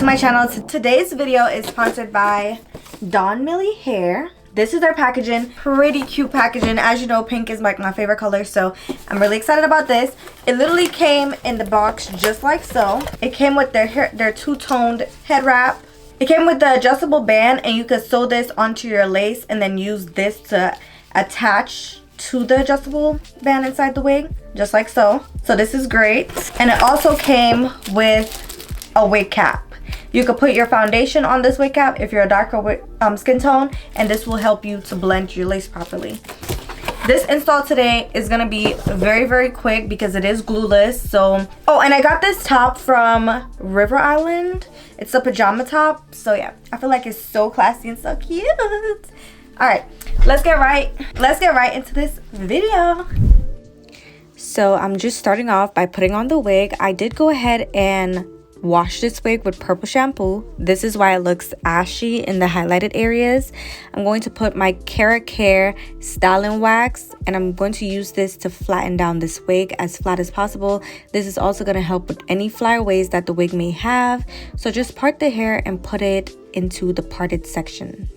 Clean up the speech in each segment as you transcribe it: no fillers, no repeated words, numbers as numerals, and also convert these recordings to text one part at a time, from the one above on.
My channel. Today's video is sponsored by Donmily Hair. This is their packaging. Pretty cute packaging. As you know, pink is like my favorite color, so I'm really excited about this. It literally came in the box just like so. It came with their two-toned head wrap. It came with the adjustable band, and you could sew this onto your lace and then use this to attach to the adjustable band inside the wig, just like so. So this is great. And it also came with a wig cap. You could put your foundation on this wig cap if you're a darker skin tone, and this will help you to blend your lace properly. This install today is gonna be very, very quick because it is glueless. So, oh, and I got this top from River Island. It's a pajama top. So yeah, I feel like it's so classy and so cute. All right, let's get right into this video. So I'm just starting off by putting on the wig. I did go ahead and wash this wig with purple shampoo. This is why it looks ashy in the highlighted areas. I'm going to put my Erickaj styling wax, and I'm going to use this to flatten down this wig as flat as possible. This is also going to help with any flyaways that the wig may have. So just part the hair and put it into the parted sections.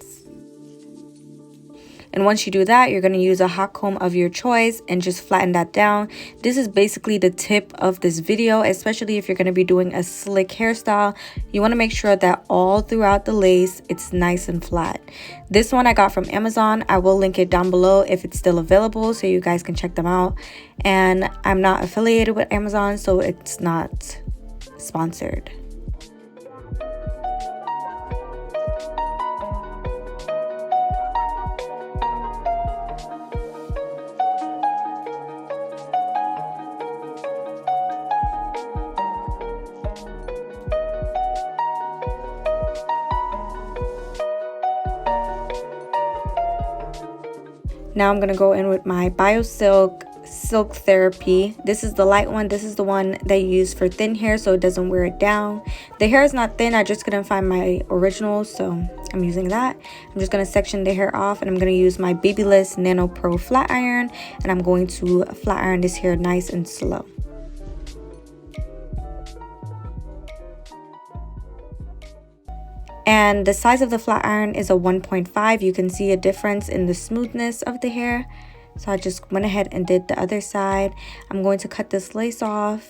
And once you do that, you're going to use a hot comb of your choice and just flatten that down. This is basically the tip of this video, especially if you're going to be doing a slick hairstyle. You want to make sure that all throughout the lace, it's nice and flat. This one I got from Amazon. I will link it down below if it's still available so you guys can check them out. And I'm not affiliated with Amazon, so it's not sponsored. Now I'm going to go in with my BioSilk Silk Therapy. This is the light one. This is the one that you use for thin hair so it doesn't wear it down. The hair is not thin. I just couldn't find my original, so I'm using that. I'm just going to section the hair off, and I'm going to use my Babyless Nano Pro flat iron, and I'm going to flat iron this hair nice and slow. And the size of the flat iron is a 1.5. You can see a difference in the smoothness of the hair. So I just went ahead and did the other side. I'm going to cut this lace off.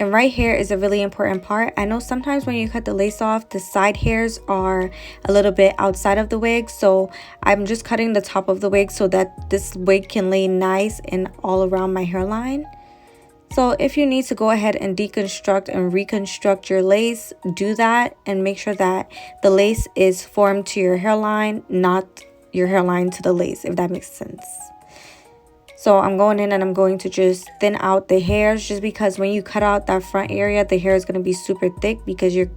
And right here is a really important part. I know sometimes when you cut the lace off, the side hairs are a little bit outside of the wig. So I'm just cutting the top of the wig so that this wig can lay nice and all around my hairline. So if you need to go ahead and deconstruct and reconstruct your lace, do that and make sure that the lace is formed to your hairline, not your hairline to the lace, if that makes sense. So I'm going in and I'm going to just thin out the hairs, just because when you cut out that front area, the hair is going to be super thick because you're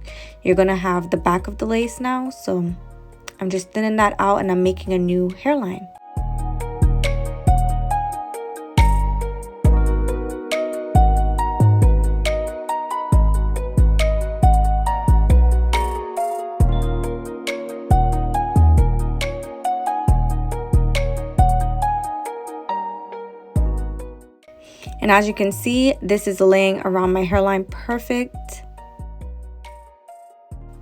going to have the back of the lace now. So I'm just thinning that out and I'm making a new hairline. And as you can see, this is laying around my hairline perfect.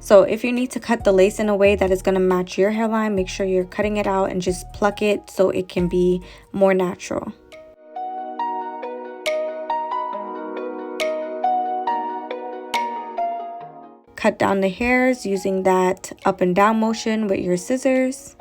So if you need to cut the lace in a way that is going to match your hairline, make sure you're cutting it out and just pluck it so it can be more natural. Cut down the hairs using that up and down motion with your scissors.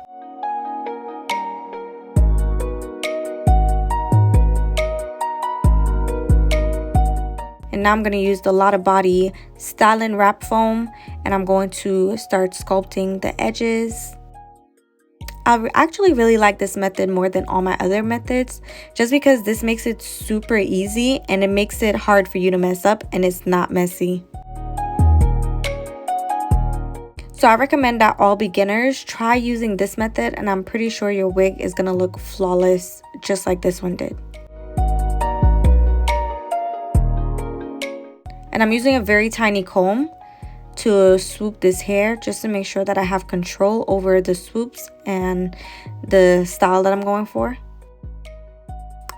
And now I'm going to use the Lotta Body Styling Wrap Foam, and I'm going to start sculpting the edges. I actually really like this method more than all my other methods, just because this makes it super easy and it makes it hard for you to mess up, and it's not messy. So I recommend that all beginners try using this method, and I'm pretty sure your wig is gonna look flawless just like this one did. And I'm using a very tiny comb to swoop this hair just to make sure that I have control over the swoops and the style that I'm going for.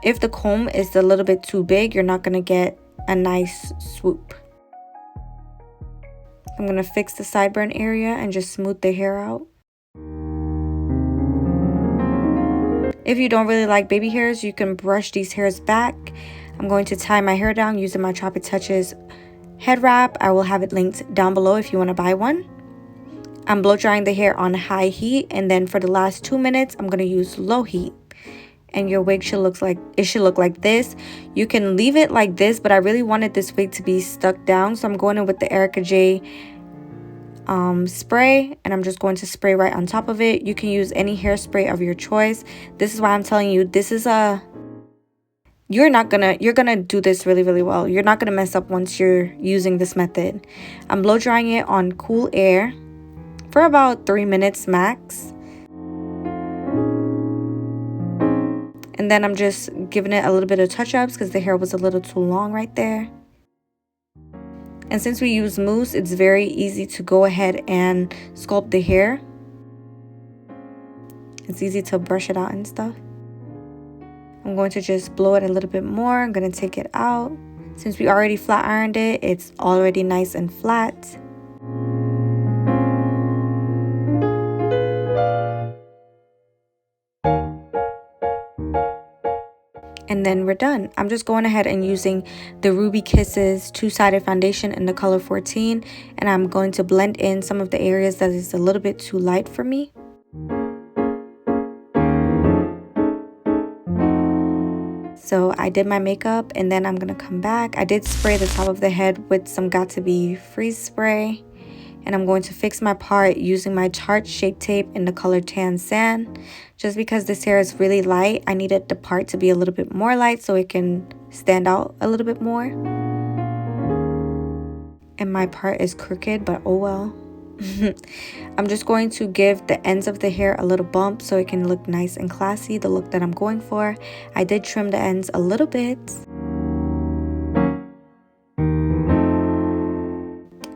If the comb is a little bit too big, you're not gonna get a nice swoop. I'm gonna fix the sideburn area and just smooth the hair out. If you don't really like baby hairs, you can brush these hairs back. I'm going to tie my hair down using my Tropic Touches head wrap. I will have it linked down below if you want to buy one. I'm blow drying the hair on high heat, and then for the last 2 minutes, I'm gonna use low heat. And your wig should look like this. You can leave it like this, but I really wanted this wig to be stuck down, so I'm going in with the Erickaj spray, and I'm just going to spray right on top of it. You can use any hairspray of your choice. This is why I'm telling you, this is you're gonna do this really well. You're not gonna mess up once you're using this method. I'm blow drying it on cool air for about 3 minutes max. And then I'm just giving it a little bit of touch-ups because the hair was a little too long right there. And since we use mousse, it's very easy to go ahead and sculpt the hair. It's easy to brush it out and stuff. I'm going to just blow it a little bit more. I'm going to take it out. Since we already flat ironed it, it's already nice and flat. And then we're done. I'm just going ahead and using the Ruby Kisses two-sided foundation in the color 14, and I'm going to blend in some of the areas that is a little bit too light for me. So I did my makeup, and then I'm gonna come back. I did spray the top of the head with some Got2b freeze spray, and I'm going to fix my part using my Tarte Shape Tape in the color Tan Sand. Just because this hair is really light, I needed the part to be a little bit more light so it can stand out a little bit more. And my part is crooked, but oh well. I'm just going to give the ends of the hair a little bump so it can look nice and classy, the look that I'm going for. I did trim the ends a little bit.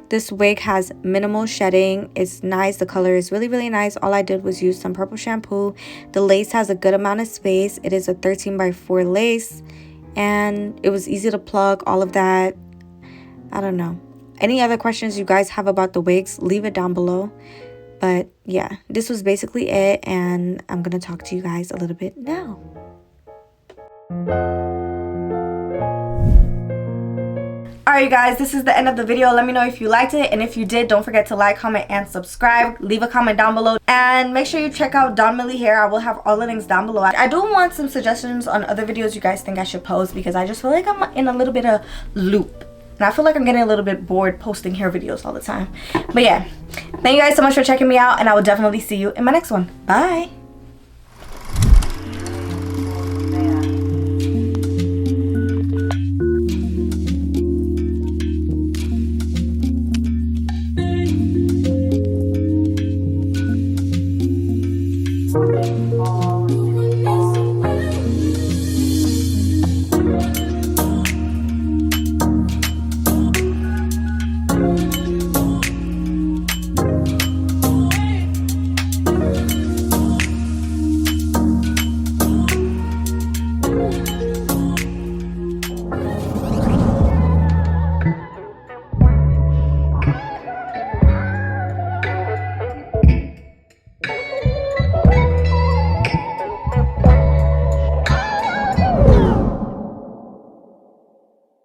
This wig has minimal shedding. It's nice. The color is really nice. All I did was use some purple shampoo. The lace has a good amount of space. It is a 13x4 lace, and it was easy to plug, all of that. I don't know. Any other questions you guys have about the wigs, leave it down below. But yeah, this was basically it, and I'm gonna talk to you guys a little bit now. Alright guys, this is the end of the video. Let me know if you liked it, and if you did, don't forget to like, comment, and subscribe. Leave a comment down below, and make sure you check out Donmily Hair. I will have all the links down below. I do want some suggestions on other videos you guys think I should post, because I just feel like I'm in a little bit of loop, and I feel like I'm getting a little bit bored posting hair videos all the time. But yeah, thank you guys so much for checking me out, and I will definitely see you in my next one. Bye.